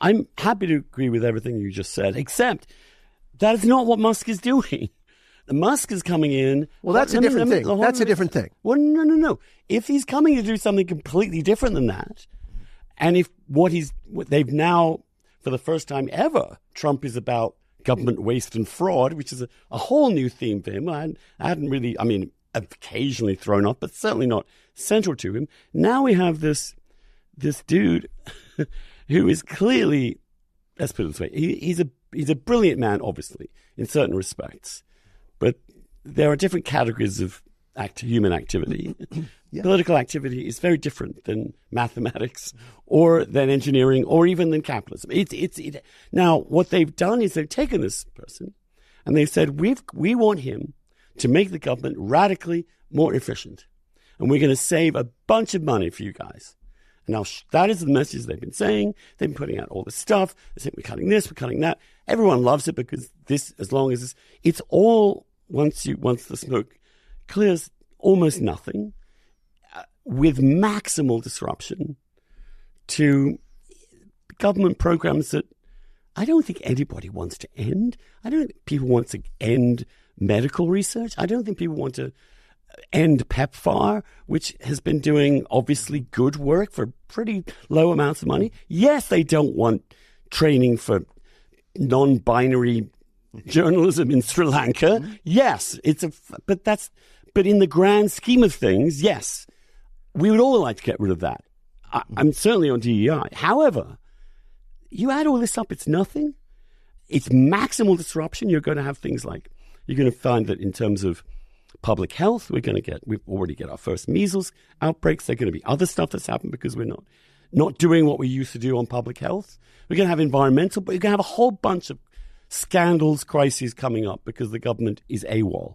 I'm happy to agree with everything you just said, except that is not what Musk is doing. Musk is coming in. Well, that's a different thing. That's a different thing. Well, no. If he's coming to do something completely different than that, and if what they've now, for the first time ever, Trump is about government waste and fraud, which is a whole new theme for him. I hadn't really, occasionally thrown up, but certainly not central to him. Now we have this dude who is clearly, let's put it this way, he's a brilliant man, obviously, in certain respects. But there are different categories of human activity. Yeah. Political activity is very different than mathematics or than engineering or even than capitalism. Now, what they've done is they've taken this person and they've said, we want him to make the government radically more efficient. And we're going to save a bunch of money for you guys. And now that is the message they've been saying. They've been putting out all this stuff. They say, we're cutting this, we're cutting that. Everyone loves it because as long as it's all, once the smoke clears, almost nothing, with maximal disruption to government programs that I don't think anybody wants to end. I don't think people want to end medical research. I don't think people want to end PEPFAR, which has been doing obviously good work for pretty low amounts of money. Yes, they don't want training for non-binary journalism in Sri Lanka. Yes, but in the grand scheme of things, yes, we would all like to get rid of that. I'm certainly on DEI. However, you add all this up, it's nothing. It's maximal disruption. You're going to have things like, you're going to find that in terms of public health, we've already get our first measles outbreaks. There are going to be other stuff that's happened because we're not doing what we used to do on public health. We're going to have environmental, but you're going to have a whole bunch of scandals, crises coming up because the government is AWOL,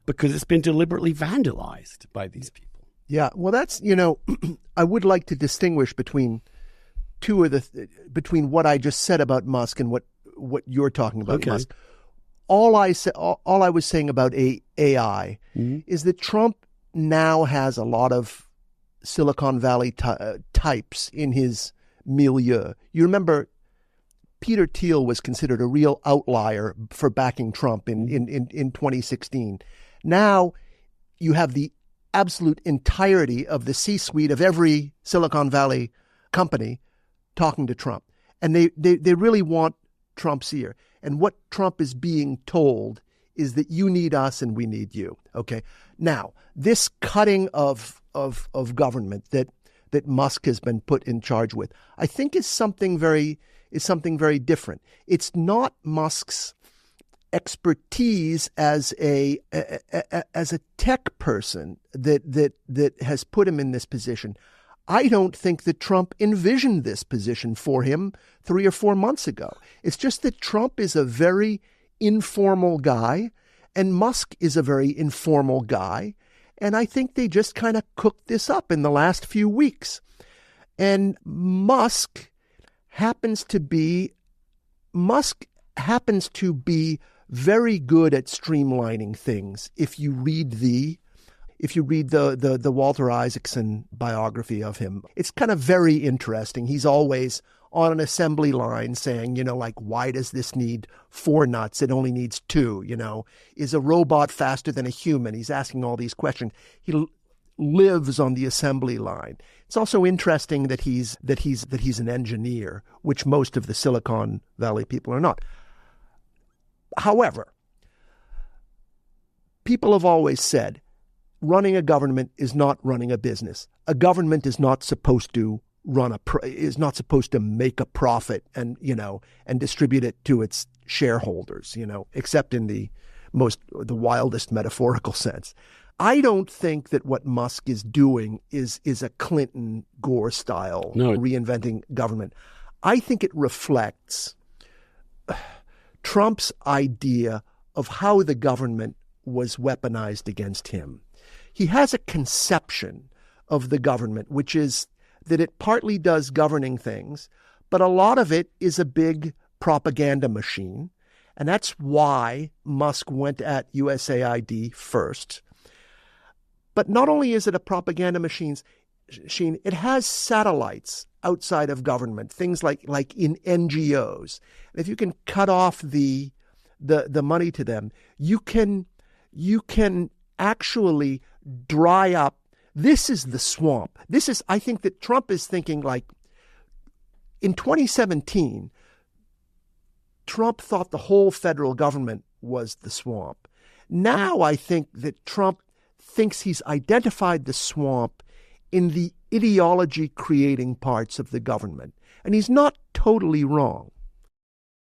because it's been deliberately vandalized by these people. Yeah, well, that's, I would like to distinguish between between what I just said about Musk and what you're talking about, okay. Musk. All I was saying about AI is that Trump now has a lot of Silicon Valley types in his milieu. You remember Peter Thiel was considered a real outlier for backing Trump in 2016. Now you have the absolute entirety of the C-suite of every Silicon Valley company talking to Trump. And they really want Trump's ear. And what Trump is being told is that you need us and we need you. Okay. Now, this cutting of government that Musk has been put in charge with, I think is something very different. It's not Musk's expertise as a tech person that has put him in this position. I don't think that Trump envisioned this position for him 3 or 4 months ago. It's just that Trump is a very informal guy and Musk is a very informal guy. And I think they just kind of cooked this up in the last few weeks. And Musk happens to be very good at streamlining things. If you read the Walter Isaacson biography of him, it's kind of very interesting. He's always on an assembly line saying, why does this need 4 nuts? It only needs 2, Is a robot faster than a human? He's asking all these questions. He lives on the assembly line. It's also interesting that he's an engineer, which most of the Silicon Valley people are not. However, people have always said, running a government is not running a business. A government is not supposed to make a profit and distribute it to its shareholders, except in the wildest metaphorical sense. I don't think that what Musk is doing is a Clinton Gore style reinventing government. I think it reflects Trump's idea of how the government was weaponized against him. He has a conception of the government, which is that it partly does governing things, but a lot of it is a big propaganda machine. And that's why Musk went at USAID first. But not only is it a propaganda machine, Sheen, it has satellites outside of government, things like in NGOs. If you can cut off the money to them, you can actually dry up. This is the swamp. I think that Trump is thinking like in 2017, Trump thought the whole federal government was the swamp. Now I think that Trump thinks he's identified the swamp in the ideology creating parts of the government. And he's not totally wrong.